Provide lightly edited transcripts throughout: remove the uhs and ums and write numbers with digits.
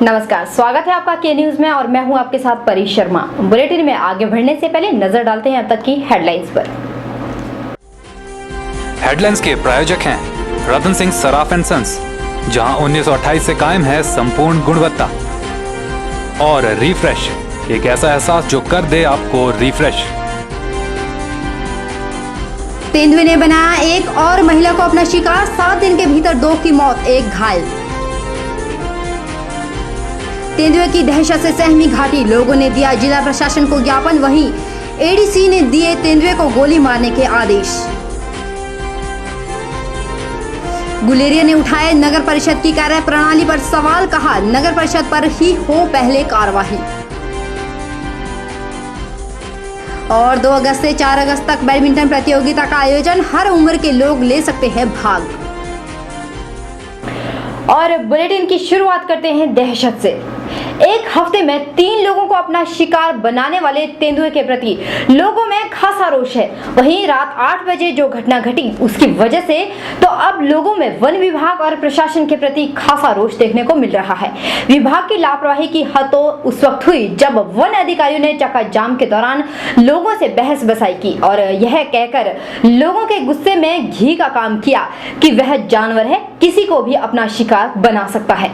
नमस्कार, स्वागत है आपका के न्यूज में और मैं हूं आपके साथ परी शर्मा। बुलेटिन में आगे बढ़ने से पहले नजर डालते हैं अब तक की हेडलाइंस पर। हेडलाइंस के प्रायोजक हैं रतन सिंह सराफ एंड सन्स, जहां 1928 से कायम है संपूर्ण गुणवत्ता, और रिफ्रेश, एक ऐसा एहसास जो कर दे आपको रिफ्रेश। तेंदुए ने बनाया एक और महिला को अपना शिकार, 7 दिन के भीतर 2 की मौत, 1 घायल। तेंदुए की दहशत से सहमी घाटी, लोगों ने दिया जिला प्रशासन को ज्ञापन, वहीं एडीसी ने दिए तेंदुए को गोली मारने के आदेश। गुलेरिया ने उठाए नगर परिषद की कार्य प्रणाली पर सवाल, कहा नगर परिषद पर ही हो पहले कार्यवाही। और 2 अगस्त से 4 अगस्त तक बैडमिंटन प्रतियोगिता का आयोजन, हर उम्र के लोग ले सकते हैं भाग। और बुलेटिन की शुरुआत करते हैं दहशत से। एक हफ्ते में 3 लोगों को अपना शिकार बनाने वाले तेंदुए के प्रति लोगों में खासा रोष है। वहीं रात 8 बजे जो घटना घटी उसकी वजह से तो अब लोगों में वन विभाग और प्रशासन के प्रति खासा रोष देखने को मिल रहा है। विभाग की लापरवाही की हद तो उस वक्त हुई जब वन अधिकारियों ने चक्का जाम के दौरान लोगों से बहस बसाई की और यह कहकर लोगों के गुस्से में घी का काम किया कि वह जानवर है, किसी को भी अपना शिकार बना सकता है।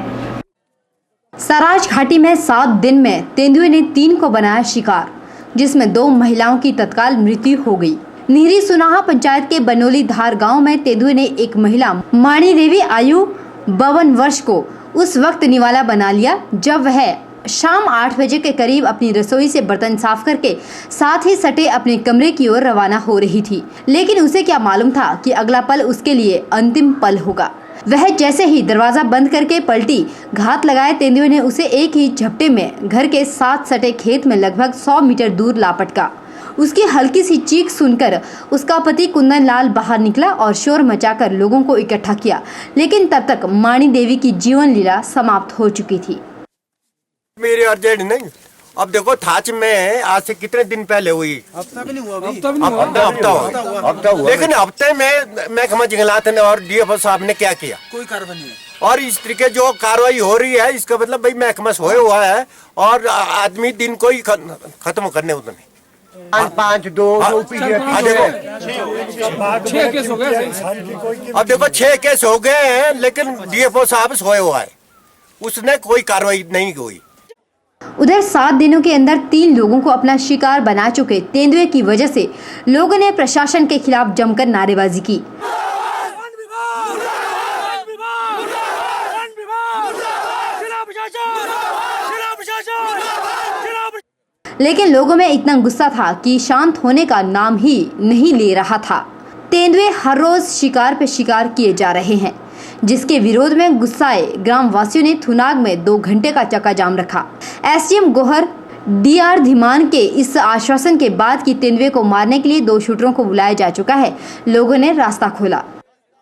सराज घाटी में 7 दिन में तेंदुए ने 3 को बनाया शिकार, जिसमें 2 महिलाओं की तत्काल मृत्यु हो गई। नीरी सुनाहा पंचायत के बनोली धार गांव में तेंदुए ने एक महिला माणी देवी आयु 52 वर्ष को उस वक्त निवाला बना लिया जब वह शाम 8 बजे के करीब अपनी रसोई से बर्तन साफ करके साथ ही सटे अपने कमरे की ओर रवाना हो रही थी। लेकिन उसे क्या मालूम था कि अगला पल उसके लिए अंतिम पल होगा। वह जैसे ही दरवाजा बंद करके पलटी, घात लगाए तेंदुए ने उसे एक ही झपटे में घर के साथ सटे खेत में लगभग 100 मीटर दूर लापटका। उसकी हल्की सी चीख सुनकर उसका पति कुंदन लाल बाहर निकला और शोर मचाकर लोगों को इकट्ठा किया, लेकिन तब तक माणी देवी की जीवन लीला समाप्त हो चुकी थी। मेरी अर्जेंट नहीं, अब देखो थाच में आज से कितने दिन पहले हुई, हफ्ता भी नहीं हुआ, हफ्ता हुआ। लेकिन हफ्ते में महकमा जंगलात ने और डीएफओ साहब ने क्या किया? कोई कार्रवाई नहीं है। और इस तरीके जो कार्रवाई हो रही है इसका मतलब भाई महकमा सोए हुआ है और आदमी दिन को ही खत्म करने उतने 5 2 अब देखो 6 केस हो गए हैं, लेकिन डीएफओ साहब सोए हुआ है, उसने कोई कार्रवाई नहीं हुई। उधर 7 दिनों के अंदर 3 लोगों को अपना शिकार बना चुके तेंदुए की वजह से लोगों ने प्रशासन के खिलाफ जमकर नारेबाजी की। लेकिन लोगों में इतना गुस्सा था कि शांत होने का नाम ही नहीं ले रहा था। तेंदुए हर रोज शिकार पे शिकार किए जा रहे हैं, जिसके विरोध में गुस्साए ग्राम वासियों ने थुनाग में 2 घंटे का चक्का जाम रखा। एसडीएम गोहर डीआर धीमान के इस आश्वासन के बाद कि तेंदुए को मारने के लिए 2 शूटरों को बुलाया जा चुका है, लोगों ने रास्ता खोला।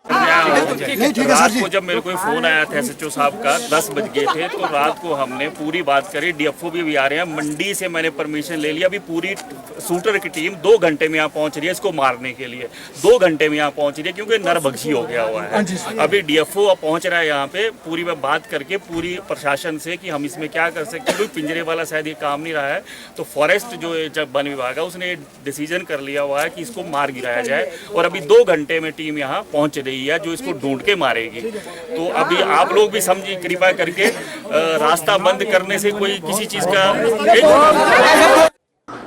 रात को जब मेरे को फोन आया था एसएचओ साहब का 10 बज गए थे, तो रात को हमने पूरी बात करी। डीएफओ भी आ रहे हैं, मंडी से मैंने परमिशन ले लिया। अभी पूरी शूटर की टीम 2 घंटे में यहाँ पहुंच रही है इसको मारने के लिए। 2 घंटे में यहाँ पहुंच रही है क्योंकि नरभक्षी हो गया हुआ है। अभी डीएफओ पहुंच रहा है यहाँ पे, पूरी मैं बात करके पूरी प्रशासन से कि हम इसमें क्या कर सकते हैं, क्योंकि पिंजरे वाला शायद ये काम नहीं रहा है। तो फॉरेस्ट जो जब वन विभाग है उसने डिसीजन कर लिया हुआ है कि इसको मार गिराया जाए, और अभी 2 घंटे में टीम यहाँ पहुंच रही है जो इसको ढूंढ के मारेगी। तो अभी आप लोग भी समझिए, कृपया करके रास्ता बंद करने से कोई किसी चीज का।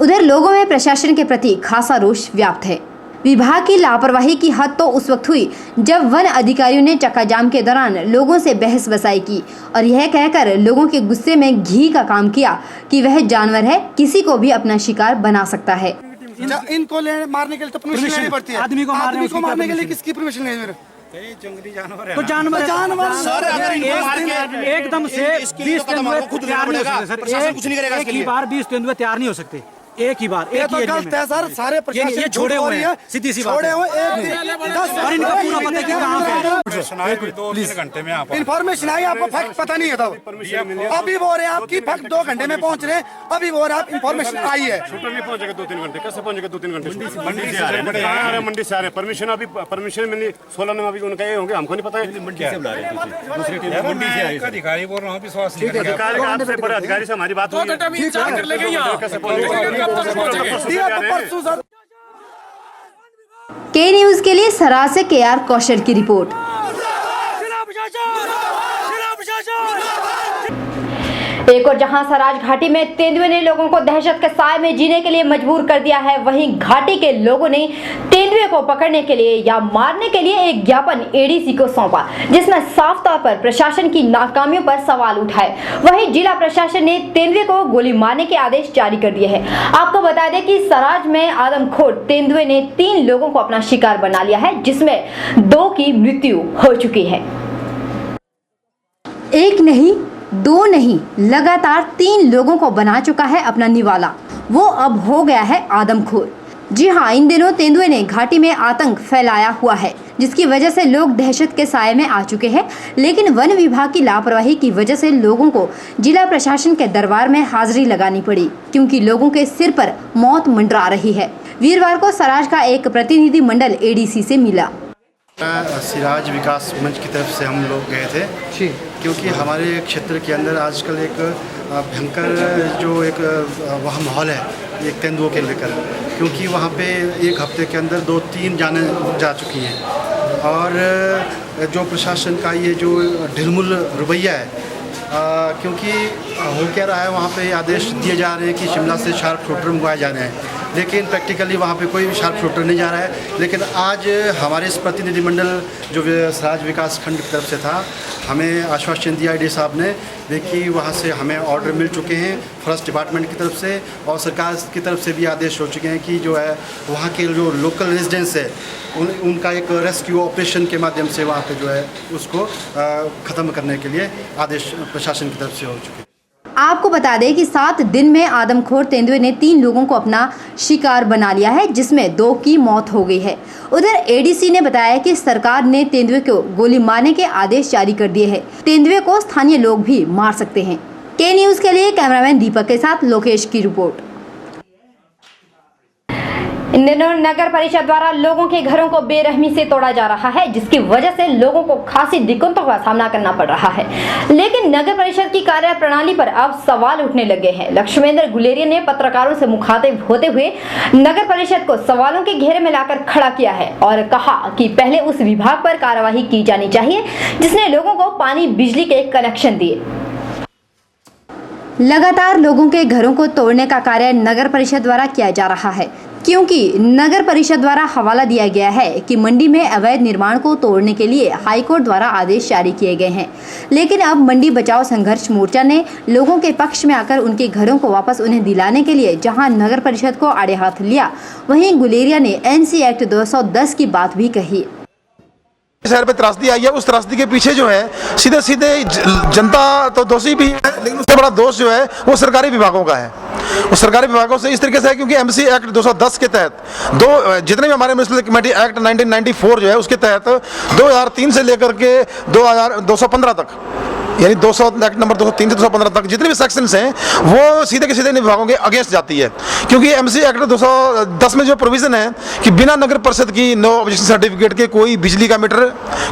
उधर लोगों में प्रशासन के प्रति खासा रोष व्याप्त है। विभाग की लापरवाही की हद तो उस वक्त हुई जब वन अधिकारियों ने चक्का जाम के दौरान लोगों से बहस बसाई की और यह कहकर लोगों के गुस्से में घी का काम किया कि वह जानवर है, किसी को भी अपना शिकार बना सकता है। इनको मारने के लिए तो परमिशन लेनी पड़ती है। आदमी को मारने के लिए किसकी परमिशन लेनी? जंगली जानवर है। तो जानवर सर, अगर एकदम से 20 तेंदुए खुद तैयार नहीं हो सकते सर। प्रशासन कुछ नहीं करेगा इसके लिए। बार 20 तेंदुए तैयार नहीं हो सकते। एक ही बार, ये तो गलत है सर, सारे प्रशासन ये छोड़े हुए हैं, सीधी सी बात छोड़े है। हुए और इनका पूरा पता है कि कहाँ पे है। 2-3 घंटे में आप इन्फॉर्मेशन आई, आपको फैक्ट पता नहीं है तब, अभी बोल रहे हैं आपकी फैक्ट 2 घंटे में पहुंच रहे हैं, अभी बोल रहे हैं आप इन्फॉर्मेशन आई है। शूटर नहीं पहुंचेगा 2-3 घंटे, कैसे पहुंचेगा 2-3 घंटे? मंडी से आ रहे हैं, मंडी से आ रहे हैं, परमिशन मिली 16 में, अभी उनका ये होंगे, हमको नहीं पता है। मंडी से बुला रहे हैं, दूसरे टीम मंडी से आए अधिकारी बोल रहा हूँ, विश्वास नहीं करेंगे। अधिकारी आपसे बड़े अधिकारी से हमारी बात हुई है, कैसे पहुंचेगा? के न्यूज के लिए सराय से KR कौशल की रिपोर्ट। एक और जहां सराज घाटी में तेंदुए ने लोगों को दहशत के साए में जीने के लिए मजबूर कर दिया है, वहीं घाटी के लोगों ने तेंदुए को पकड़ने के लिए या मारने के लिए एक ज्ञापन ADC को सौंपा, जिसमें साफ तौर पर प्रशासन की नाकामियों पर सवाल उठाए। वहीं जिला प्रशासन ने तेंदुए को गोली मारने के आदेश जारी कर दिए हैं। आपको बता दें कि सराज में आदमखोर तेंदुए ने 3 लोगों को अपना शिकार बना लिया है, जिसमें 2 की मृत्यु हो चुकी है। एक नहीं, 2 नहीं, लगातार 3 लोगों को बना चुका है अपना निवाला। वो अब हो गया है आदमखोर। जी हाँ, इन दिनों तेंदुए ने घाटी में आतंक फैलाया हुआ है, जिसकी वजह से लोग दहशत के साए में आ चुके हैं। लेकिन वन विभाग की लापरवाही की वजह से लोगों को जिला प्रशासन के दरबार में हाजिरी लगानी पड़ी, क्योंकि लोगों के सिर पर मौत मंडरा रही है। वीरवार को सराज का एक प्रतिनिधि मंडल ADC से मिला। सिराज विकास मंच की तरफ से हम लोग गए थे, क्योंकि हमारे क्षेत्र के अंदर आजकल एक भयंकर जो एक वहाँ माहौल है एक तेंदुओं के लेकर, क्योंकि वहाँ पे एक हफ्ते के अंदर 2-3 जाने जा चुकी हैं। और जो प्रशासन का ये जो ढिलमुल रवैया है, क्योंकि हो क्या रहा है, वहाँ पे आदेश दिए जा रहे हैं कि शिमला से शार्प शूटर मंगवाए जा रहे हैं, लेकिन प्रैक्टिकली वहाँ पे कोई भी शार्प शूटर नहीं जा रहा है। लेकिन आज हमारे इस प्रतिनिधिमंडल जो सराज विकास खंड की तरफ से था, हमें आश्वासन दिया AD साहब ने कि वहाँ से हमें ऑर्डर मिल चुके हैं फॉरेस्ट डिपार्टमेंट की तरफ से, और सरकार की तरफ से भी आदेश हो चुके हैं कि जो है वहाँ के जो लोकल रेजिडेंट्स है उनका एक रेस्क्यू ऑपरेशन के माध्यम से वहाँ पे जो है उसको ख़त्म करने के लिए आदेश प्रशासन की तरफ से हो चुके हैं। आपको बता दें कि 7 दिन में आदमखोर तेंदुए ने 3 लोगों को अपना शिकार बना लिया है, जिसमें 2 की मौत हो गई है। उधर ADC ने बताया कि सरकार ने तेंदुए को गोली मारने के आदेश जारी कर दिए हैं। तेंदुए को स्थानीय लोग भी मार सकते हैं। के न्यूज के लिए कैमरामैन दीपक के साथ लोकेश की रिपोर्ट। इन दिनों नगर परिषद द्वारा लोगों के घरों को बेरहमी से तोड़ा जा रहा है, जिसकी वजह से लोगों को खासी दिक्कतों का सामना करना पड़ रहा है। लेकिन नगर परिषद की कार्य प्रणाली पर अब सवाल उठने लगे हैं। लक्ष्मेंद्र गुलेरिया ने पत्रकारों से मुखातिब होते हुए नगर परिषद को सवालों के घेरे में लाकर खड़ा किया है और कहा कि पहले उस विभाग पर कार्यवाही की जानी चाहिए जिसने लोगों को पानी बिजली के कनेक्शन दिए। लगातार लोगों के घरों को तोड़ने का कार्य नगर परिषद द्वारा किया जा रहा है, क्योंकि नगर परिषद द्वारा हवाला दिया गया है कि मंडी में अवैध निर्माण को तोड़ने के लिए हाईकोर्ट द्वारा आदेश जारी किए गए हैं। लेकिन अब मंडी बचाओ संघर्ष मोर्चा ने लोगों के पक्ष में आकर उनके घरों को वापस उन्हें दिलाने के लिए जहां नगर परिषद को आड़े हाथ लिया, वहीं गुलेरिया ने NC एक्ट 210 की बात भी कही। शहर पे त्रासदी आई है, उस त्रासदी के पीछे जो है सीधे सीधे जनता तो दोषी भी है, लेकिन उससे बड़ा दोष जो है वो सरकारी विभागों का है। उस सरकारी विभागों से इस तरीके से है क्योंकि MC एक्ट 210 के तहत जितने भी हमारे म्युनिसिपल कमेटी एक्ट 1994 जो है उसके तहत 2003 से लेकर के 215 तक, यानी 200 एक्ट नंबर 203 से 215 तक जितने भी सेक्शंस हैं वो सीधे के सीधे विभागों के अगेंस्ट जाती है। क्योंकि MC एक्ट 210 में जो प्रोविजन है कि बिना नगर परिषद की नो ऑब्जेक्शन सर्टिफिकेट के कोई बिजली का मीटर,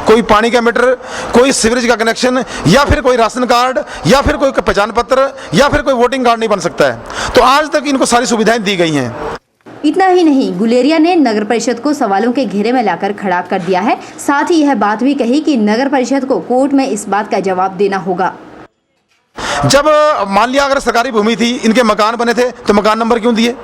कोई पानी का मीटर, कोई सीवरेज का कनेक्शन या फिर कोई राशन कार्ड या फिर कोई पहचान पत्र या फिर कोई वोटिंग कार्ड नहीं बन सकता है। तो आज तक इनको सारी सुविधाएं दी गई हैं। इतना ही नहीं, गुलेरिया ने नगर परिषद को सवालों के घेरे में लाकर खड़ा कर दिया है। साथ ही यह बात भी कही कि नगर परिषद को कोर्ट में इस बात का जवाब देना होगा। जब मान लिया अगर सरकारी भूमि थी, इनके मकान बने थे तो मकान नंबर क्यों दिए?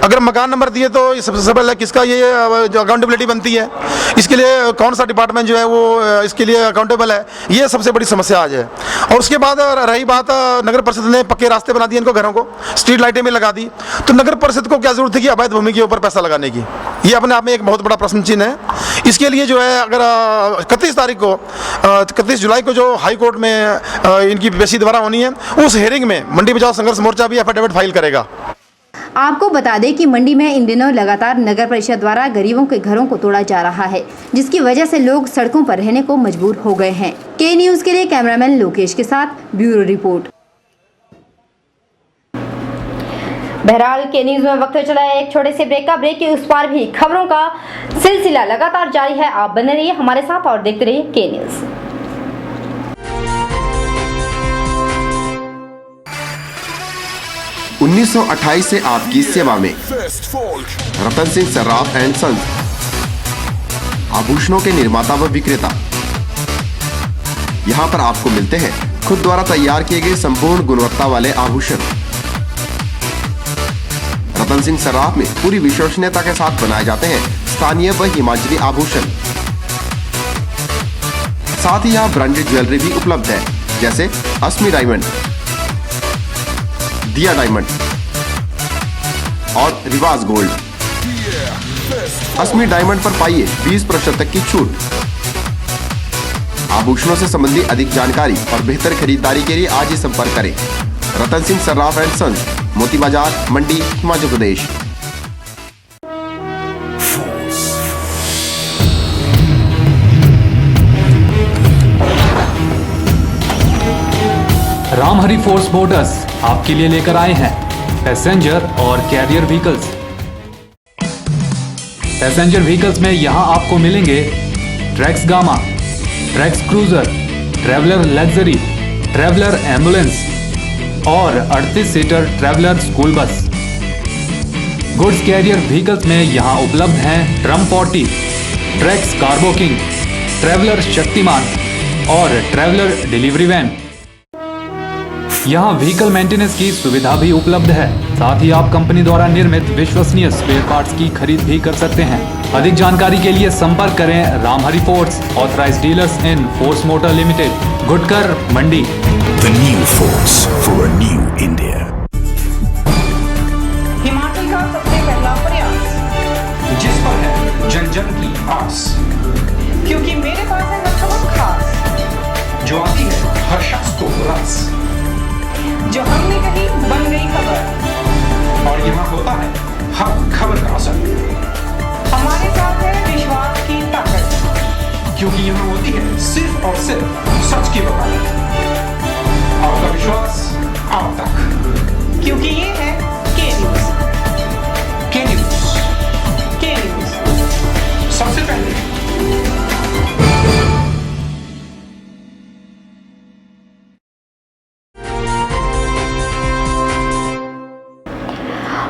अगर मकान नंबर दिए तो सबसे पहले किसका ये जो अकाउंटेबिलिटी बनती है, इसके लिए कौन सा डिपार्टमेंट जो है वो इसके लिए अकाउंटेबल है, ये सबसे बड़ी समस्या आज है। और उसके बाद रही बात, नगर परिषद ने पक्के रास्ते बना दिए इनको, घरों को स्ट्रीट लाइटें भी लगा दी, तो नगर परिषद को क्या जरूरत थी कि अवैध भूमि के ऊपर पैसा लगाने की? ये अपने आप में एक बहुत बड़ा प्रश्न चिन्ह है। इसके लिए जो है अगर 31 जुलाई को जो हाई कोर्ट में इनकी पेशी दोबारा होनी है, उस हेयरिंग में मंडी बचाओ संघर्ष मोर्चा भी एफिडेविट फाइल करेगा। आपको बता दें कि मंडी में इन दिनों लगातार नगर परिषद द्वारा गरीबों के घरों को तोड़ा जा रहा है, जिसकी वजह से लोग सड़कों पर रहने को मजबूर हो गए हैं। के न्यूज के लिए कैमरामैन लोकेश के साथ ब्यूरो रिपोर्ट। बहरहाल के न्यूज में वक्त चला है एक छोटे से ब्रेक का। ब्रेक के उस पार भी खबरों का सिलसिला लगातार जारी है। आप बने रहिए हमारे साथ और देखते रहिए के न्यूज। 1928 से आपकी सेवा में रतन सिंह सर्राफ एंड सन्स, आभूषणों के निर्माता व विक्रेता। यहाँ पर आपको मिलते हैं खुद द्वारा तैयार किए गए संपूर्ण गुणवत्ता वाले आभूषण। रतन सिंह सर्राफ में पूरी विश्वसनीयता के साथ बनाए जाते हैं स्थानीय व हिमाचली आभूषण। साथ ही यहाँ ब्रांडेड ज्वेलरी भी उपलब्ध है, जैसे अस्मी डायमंड, दिया डायमंड और रिवाज गोल्ड। अस्मी डायमंड पर पाइए 20% तक की छूट। आभूषणों से संबंधी अधिक जानकारी और बेहतर खरीदारी के लिए आज ही संपर्क करें। रतन सिंह सर्राफ एंड सन्स, मोती बाजार, मंडी, हिमाचल प्रदेश। रामहरि फोर्स मोटर्स आपके लिए लेकर आए हैं पैसेंजर और कैरियर व्हीकल्स। पैसेंजर व्हीकल्स में यहां आपको मिलेंगे Trax Gamma, Trax Cruiser, Traveller luxury, Traveller ambulance और 38 seater Traveller school bus. Goods carrier vehicles में यहां उपलब्ध हैं Trump 40, Trax cargo king, Traveller Shaktimaan और ट्रैवलर डिलीवरी वैन। यहाँ व्हीकल मेंटेनेंस की सुविधा भी उपलब्ध है। साथ ही आप कंपनी द्वारा निर्मित विश्वसनीय स्पेयर पार्ट्स की खरीद भी कर सकते हैं। अधिक जानकारी के लिए संपर्क करें Ramhari force, authorised dealers in force motor limited, गुडकर, Mandi. The new force for a new India. Himachal का सबसे पहला प्रयास, जिस पर है जन जन की आस, क्योंकि मेरे पास है न खबर खास, जो आती है हर शख्स को रस, जो हमने कही बन गई खबर, और यहाँ होता है हर खबर का असर। हमारे साथ है विश्वास की ताकत, क्योंकि यहाँ होती है सिर्फ और सिर्फ सच की वकालत। आपका विश्वास आप तक, क्योंकि ये है के न्यूज। के न्यूज, के न्यूज सबसे पहले।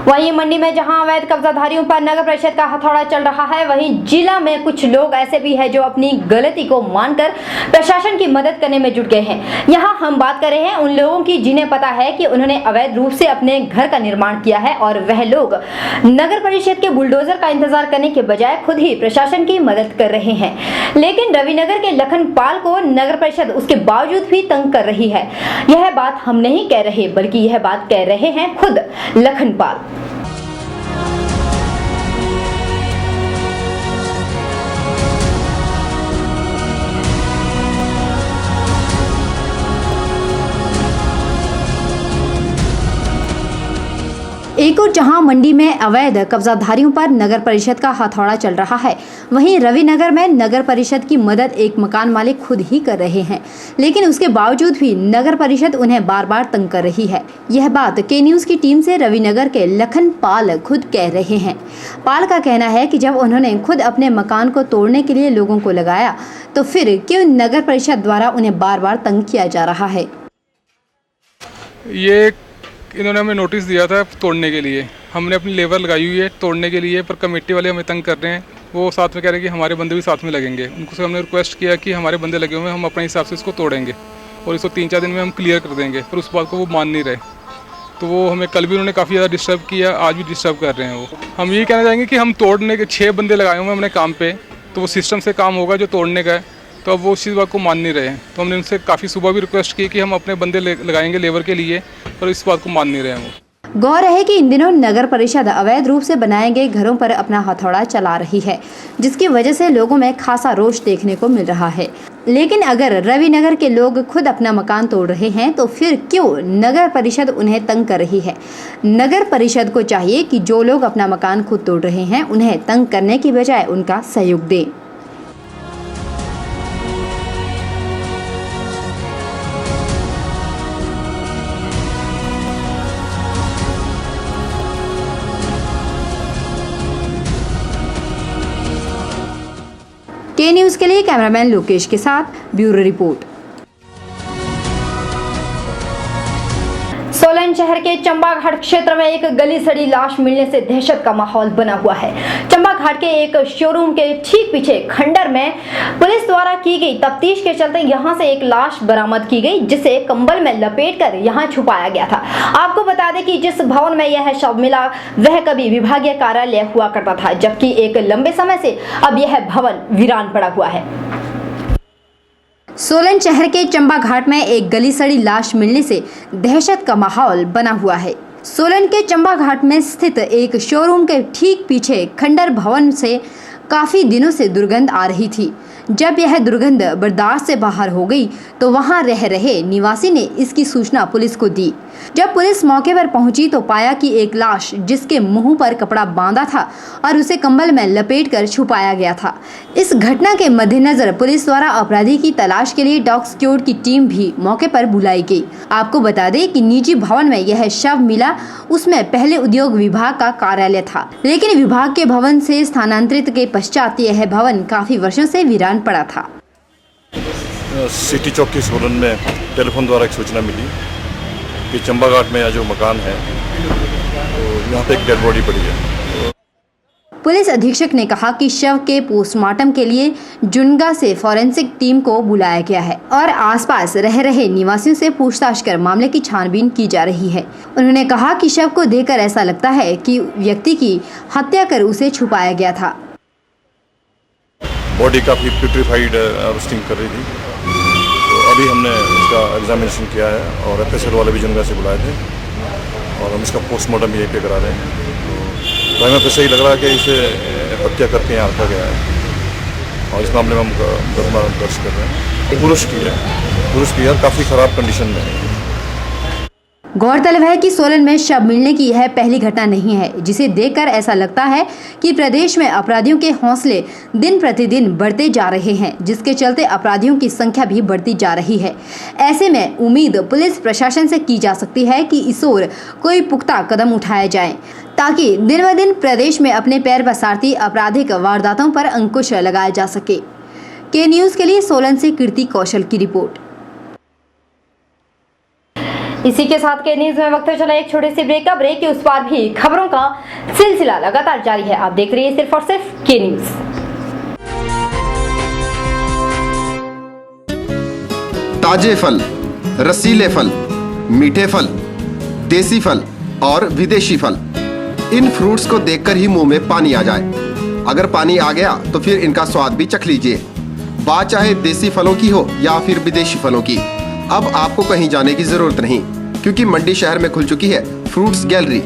वहीं मंडी में जहां अवैध कब्जाधारियों पर नगर परिषद का हथौड़ा चल रहा है, वहीं जिला में कुछ लोग ऐसे भी हैं जो अपनी गलती को मानकर प्रशासन की मदद करने में जुट गए हैं। यहां हम बात कर रहे हैं उन लोगों की जिन्हें पता है कि उन्होंने अवैध रूप से अपने घर का निर्माण किया है और वह लोग नगर परिषद के बुलडोजर का इंतजार करने के बजाय खुद ही प्रशासन की मदद कर रहे हैं। लेकिन रविनगर के लखनपाल को नगर परिषद उसके बावजूद भी तंग कर रही है। यह बात हम नहीं कह रहे, बल्कि यह बात कह रहे हैं खुद लखनपाल। एक और जहां मंडी में अवैध कब्जाधारियों पर नगर परिषद का हथौड़ा चल रहा है, वहीं रविनगर में नगर परिषद की मदद एक मकान मालिक खुद ही कर रहे हैं, लेकिन उसके बावजूद भी नगर परिषद उन्हें बार बार तंग कर रही है। यह बात के न्यूज की टीम से रविनगर के लखनपाल खुद कह रहे हैं। पाल का कहना है कि जब उन्होंने खुद अपने मकान को तोड़ने के लिए लोगों को लगाया, तो फिर क्यों नगर परिषद द्वारा उन्हें बार बार तंग किया जा रहा है। ये इन्होंने हमें नोटिस दिया था तोड़ने के लिए, हमने अपनी लेबर लगाई हुई है तोड़ने के लिए, पर कमेटी वाले हमें तंग कर रहे हैं। वो साथ में कह रहे हैं कि हमारे बंदे भी साथ में लगेंगे। उनको हमने रिक्वेस्ट किया कि हमारे बंदे लगे हुए हैं, हम अपने हिसाब से इसको तोड़ेंगे और इसको 3-4 दिन में हम क्लियर कर देंगे, पर उस बात को वो मान नहीं रहे। तो वो हमें कल भी उन्होंने काफ़ी ज़्यादा डिस्टर्ब किया, आज भी डिस्टर्ब कर रहे हैं। वो हम यही कहना चाहेंगे कि हम तोड़ने के 6 बंदे लगाए हुए हैं अपने काम पे, तो वो सिस्टम से काम होगा जो तोड़ने का है, तो अब वो उस चीज़ बात को मान नहीं रहे हैं। तो हमने उनसे काफ़ी सुबह भी रिक्वेस्ट की कि हम अपने बंदे लगाएंगे लेबर के लिए, पर इस बात को मान नहीं रहे हैं वो। गौर है कि इन दिनों नगर परिषद अवैध रूप से बनाए गए घरों पर अपना हथौड़ा चला रही है, जिसकी वजह से लोगों में खासा रोष देखने को मिल रहा है। लेकिन अगर रवि नगर के लोग खुद अपना मकान तोड़ रहे हैं तो फिर क्यों नगर परिषद उन्हें तंग कर रही है? नगर परिषद को चाहिए कि जो लोग अपना मकान खुद तोड़ रहे हैं उन्हें तंग करने की बजाय उनका सहयोग दें। के न्यूज़ के लिए कैमरामैन लोकेश के साथ ब्यूरो रिपोर्ट। सोलन शहर के चंबा घाट क्षेत्र में एक गली सड़ी लाश मिलने से दहशत का माहौल बना हुआ है। चंबा घाट के एक शोरूम के ठीक पीछे खंडर में पुलिस द्वारा की गई तफ्तीश के चलते यहां से एक लाश बरामद की गई, जिसे कंबल में लपेटकर यहां छुपाया गया था। आपको बता दें कि जिस भवन में यह शव मिला वह कभी विभागीय कार्यालय हुआ करता था, जबकि एक लंबे समय से अब यह भवन वीरान पड़ा हुआ है। सोलन शहर के चंबा घाट में एक गली सड़ी लाश मिलने से दहशत का माहौल बना हुआ है। सोलन के चंबा घाट में स्थित एक शोरूम के ठीक पीछे खंडर भवन से काफी दिनों से दुर्गंध आ रही थी। जब यह दुर्गंध बर्दाश्त से बाहर हो गई तो वहां रह रहे निवासी ने इसकी सूचना पुलिस को दी। जब पुलिस मौके पर पहुंची तो पाया कि एक लाश जिसके मुंह पर कपड़ा बांधा था और उसे कंबल में लपेटकर छुपाया गया था। इस घटना के मद्देनजर पुलिस द्वारा अपराधी की तलाश के लिए डॉग स्क्वाड की टीम भी मौके पर बुलाई गई। आपको बता दें कि निजी भवन में यह शव मिला उसमें पहले उद्योग विभाग का कार्यालय था, लेकिन विभाग के भवन से स्थानांतरित के पश्चात यह भवन काफी वर्षों से वीरान पड़ा था। सिटी चौक की सोलन में टेलीफोन द्वारा एक सूचना मिली कि चंबा घाट में जो मकान है तो यहाँ पे एक डेड बॉडी पड़ी है। पुलिस अधीक्षक ने कहा कि शव के पोस्टमार्टम के लिए जुनगा से फॉरेंसिक टीम को बुलाया गया है और आसपास रह रहे निवासियों से पूछताछ कर मामले की छानबीन की जा रही है। उन्होंने कहा कि शव को देखकर ऐसा लगता है कि व्यक्ति की हत्या कर उसे छुपाया गया था। बॉडी काफ़ी प्यूट्रीफाइड रोस्टिंग कर रही थी, तो अभी हमने इसका एग्जामिनेशन किया है और एफएसएल वाले भी जुनगा से बुलाए थे और हम इसका पोस्टमार्टम यहीं पे करा रहे हैं। तो हमें फिर सही लग रहा है कि इसे हत्या करके यहाँ रखा गया है और इस मामले में हम मुकदमा दर्ज कर रहे हैं। पुरुष की है, काफ़ी ख़राब कंडीशन में है। गौरतलब है कि सोलन में शव मिलने की यह पहली घटना नहीं है, जिसे देखकर ऐसा लगता है कि प्रदेश में अपराधियों के हौसले दिन प्रतिदिन बढ़ते जा रहे हैं, जिसके चलते अपराधियों की संख्या भी बढ़ती जा रही है। ऐसे में उम्मीद पुलिस प्रशासन से की जा सकती है कि इस ओर कोई पुख्ता कदम उठाए जाएं, ताकि दिन ब दिन प्रदेश में अपने पैर पसारती आपराधिक वारदातों पर अंकुश लगाया जा सके। के न्यूज़ के लिए सोलन से कीर्ति कौशल की रिपोर्ट। इसी के साथ के न्यूज में वक्त चला एक छोटे से ब्रेक का। ब्रेक के उस पार भी खबरों का सिलसिला लगातार जारी है। आप देख रहे हैं सिर्फ और सिर्फ के न्यूज। ताजे फल, रसीले फल, मीठे फल, देसी फल और विदेशी फल, इन फ्रूट्स को देखकर ही मुंह में पानी आ जाए। अगर पानी आ गया तो फिर इनका स्वाद भी चख लीजिए। बात चाहे देसी फलों की हो या फिर विदेशी फलों की, अब आपको कहीं जाने की जरूरत नहीं, क्योंकि मंडी शहर में खुल चुकी है फ्रूट्स गैलरी,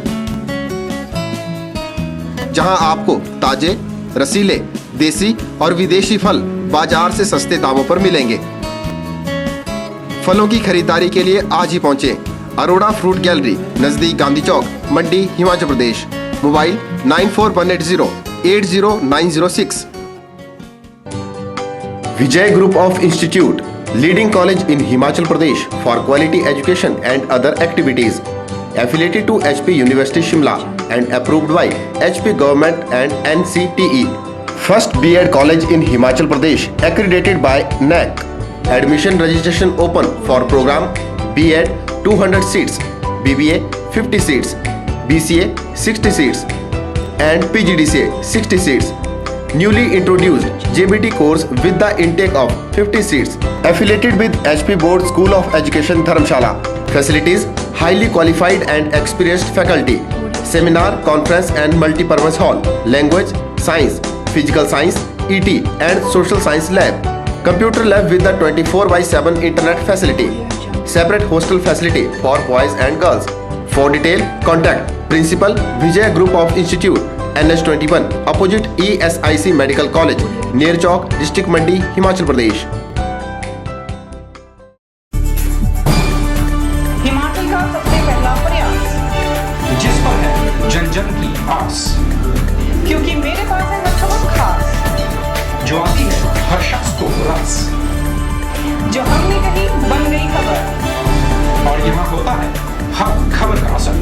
जहां आपको ताजे, रसीले, देसी और विदेशी फल बाजार से सस्ते दामों पर मिलेंगे। फलों की खरीदारी के लिए आज ही पहुंचे अरोड़ा फ्रूट गैलरी, नजदीक Gandhi Chowk, Mandi, Himachal Pradesh. Mobile 9418080906। Vijay group of institute, leading college in Himachal Pradesh for quality education and other activities, affiliated to HP University Shimla and approved by HP Government and NCTE. First B.Ed college in Himachal Pradesh, accredited by NAC. Admission registration open for program B.Ed 200 seats, BBA 50 seats, BCA 60 seats and PGDCA 60 seats. Newly introduced JBT course with the intake of 50 seats. Affiliated with HP Board School of Education Dharamshala. Facilities: highly qualified and experienced faculty. Seminar, conference and multi-purpose hall. Language, science, physical science, ET and social science lab. Computer lab with the 24/7 internet facility. Separate hostel facility for boys and girls. For detail, contact Principal Vijay Group of Institute, NH21, opposite ESIC Medical College, near Chowk, District Mandi, Himachal Pradesh. Himachal का सबसे पहला प्रयास, जिस पर है जन जन की आस, क्योंकि मेरे पास है न खबर खास, जो आती है हर शख्स को रस, जो हमने कही बन गई खबर, और यहाँ होता है हर खबर का असर।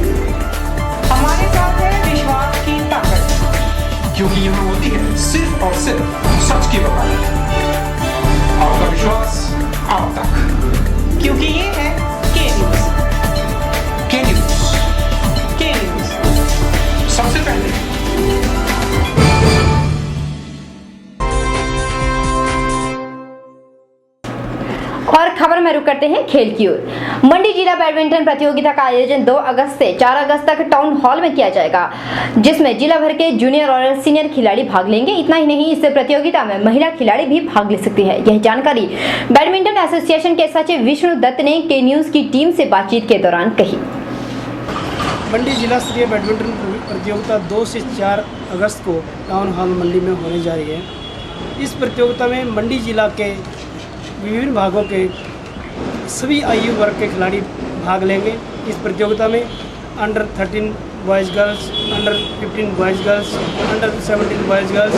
हमारे साथ है विश्वास की ताकत, क्योंकि यहाँ होती है सिर्फ और सिर्फ सच की वकालत। आपका विश्वास आप तक, क्योंकि ये है के न्यूज़। के न्यूज़, के न्यूज़, सबसे पहले। और खबर में रुक करते हैं खेल की ओर। मंडी जिला बैडमिंटन प्रतियोगिता का आयोजन 2 अगस्त से 4 अगस्त तक टाउन हॉल में किया जाएगा, जिसमें जिला भर के जूनियर और सीनियर खिलाड़ी भाग लेंगे। इतना ही नहीं, इस प्रतियोगिता में महिला खिलाड़ी भी भाग ले सकती है। यह जानकारी बैडमिंटन एसोसिएशन के सचिव विष्णु दत्त ने के न्यूज़ की टीम से बातचीत के दौरान कही। मंडी जिला स्तरीय बैडमिंटन प्रतियोगिता 2 से 4 अगस्त को टाउन हॉल मंडी में होने जा रही है। इस प्रतियोगिता में मंडी जिला के विभिन्न भागों के सभी आयु वर्ग के खिलाड़ी भाग लेंगे। इस प्रतियोगिता में under 13 boys girls, under 15 boys girls, under 17 boys girls,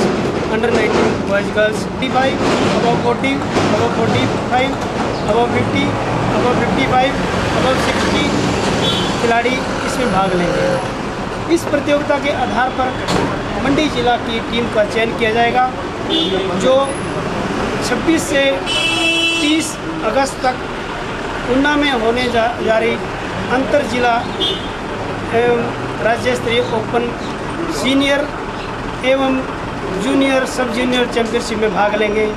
under 19 boys girls, 55, above 40, above 45, above 50, above 55, above 60 खिलाड़ी इसमें भाग लेंगे। इस प्रतियोगिता के आधार पर मंडी जिला की टीम का चयन किया जाएगा, जो 26 से 30 अगस्त तक ऊना में होने जा रही अंतर जिला एवं राज्य स्तरीय ओपन सीनियर एवं जूनियर सब जूनियर चैंपियनशिप में भाग लेंगे।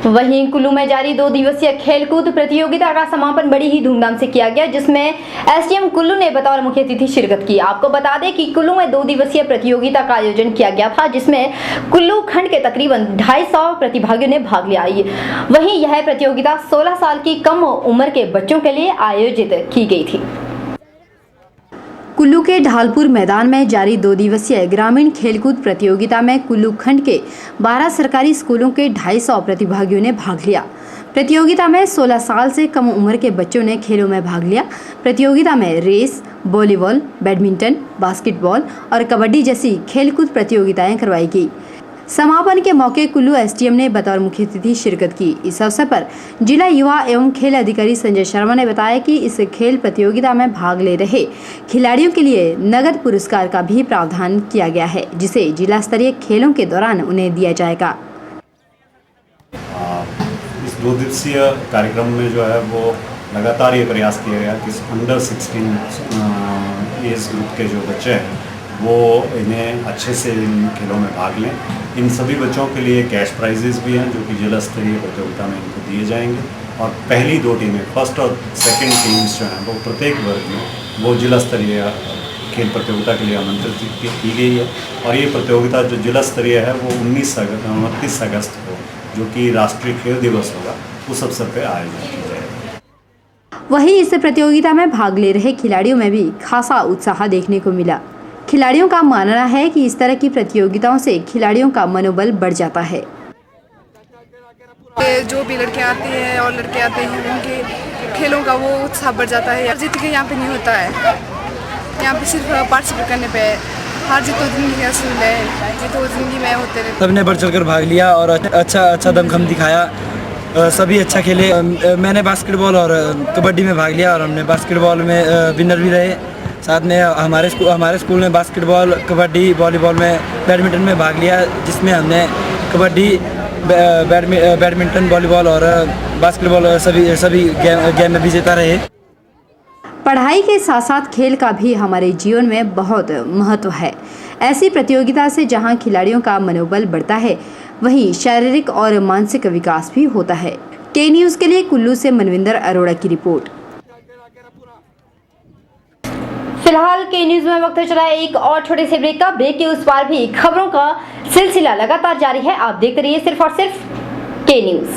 वहीं कुल्लू में जारी 2 दिवसीय खेलकूद प्रतियोगिता का समापन बड़ी ही धूमधाम से किया गया, जिसमें एसडीएम कुल्लू ने बतौर मुख्य अतिथि शिरकत की। आपको बता दें कि कुल्लू में 2 दिवसीय प्रतियोगिता का आयोजन किया गया था, जिसमें कुल्लू खंड के तकरीबन 250 प्रतिभागियों ने भाग लिया। वहीं यह प्रतियोगिता 16 साल की कम उम्र के बच्चों के लिए आयोजित की गई थी। कुल्लू के ढालपुर मैदान में जारी 2 दिवसीय ग्रामीण खेलकूद प्रतियोगिता में कुल्लू खंड के 12 सरकारी स्कूलों के 250 प्रतिभागियों ने भाग लिया। प्रतियोगिता में 16 साल से कम उम्र के बच्चों ने खेलों में भाग लिया। प्रतियोगिता में रेस, वॉलीबॉल, बैडमिंटन, बास्केटबॉल और कबड्डी जैसी खेलकूद प्रतियोगिताएं करवाई गई। समापन के मौके कुल्लू एसडीएम ने बतौर मुख्य अतिथि शिरकत की। इस अवसर पर जिला युवा एवं खेल अधिकारी संजय शर्मा ने बताया कि इस खेल प्रतियोगिता में भाग ले रहे खिलाड़ियों के लिए नगद पुरस्कार का भी प्रावधान किया गया है, जिसे जिला स्तरीय खेलों के दौरान उन्हें दिया जाएगा। इस 2 दिवसीय कार्यक्रम में जो है वो लगातार ये प्रयास किया गया कि अंडर 16 एज ग्रुप के जो बच्चे हैं वो इन्हें अच्छे से इन खेलों में भाग लें। इन सभी बच्चों के लिए कैश प्राइजेस भी हैं, जो कि जिला स्तरीय प्रतियोगिता में इनको दिए जाएंगे। और पहली 2 टीमें, फर्स्ट और सेकंड टीम्स जो हैं वो प्रत्येक वर्ग में वो जिला स्तरीय खेल प्रतियोगिता के लिए आमंत्रित की गई है। और ये प्रतियोगिता जो जिला स्तरीय है वो 29 अगस्त को, जो कि राष्ट्रीय खेल दिवस होगा, उस अवसर पर आयोजित की जाएगी। वहीं इस प्रतियोगिता में भाग ले रहे खिलाड़ियों में भी खासा उत्साह देखने को मिला। खिलाड़ियों का मानना है कि इस तरह की प्रतियोगिताओं से खिलाड़ियों का मनोबल बढ़ जाता है। जो भी लड़कियां आती हैं और लड़के आते हैं, उनके खेलों का वो उत्साह बढ़ जाता है। जीत के यहाँ पे नहीं होता है, यहाँ पे सिर्फ पार्टिसिपेट करने पे हार जीत तो जिंदगी का असूल है, ये तो जिंदगी में होते रहते। सबने बढ़ चढ़ कर भाग लिया और अच्छा दमखम दिखाया, सभी अच्छा खेले। मैंने बास्केटबॉल और कबड्डी में भाग लिया और हमने बास्केटबॉल में विनर भी रहे। साथ में हमारे स्कूल में बास्केटबॉल, कबड्डी, वॉलीबॉल में, बैडमिंटन में भाग लिया, जिसमें हमने कबड्डी, बैडमिंटन, वॉलीबॉल और बास्केटबॉल सभी गेम में विजेता रहे। पढ़ाई के साथ साथ खेल का भी हमारे जीवन में बहुत महत्व है। ऐसी प्रतियोगिता से जहां खिलाड़ियों का मनोबल बढ़ता है, वहीं शारीरिक और मानसिक विकास भी होता है। के न्यूज़ के लिए कुल्लू से मनविंदर अरोड़ा की रिपोर्ट। फिलहाल के न्यूज में वक्त चला है एक और छोटे से ब्रेक का। ब्रेक के उस पार भी खबरों का सिलसिला लगातार जारी है। आप देखते रहिए सिर्फ और सिर्फ के न्यूज।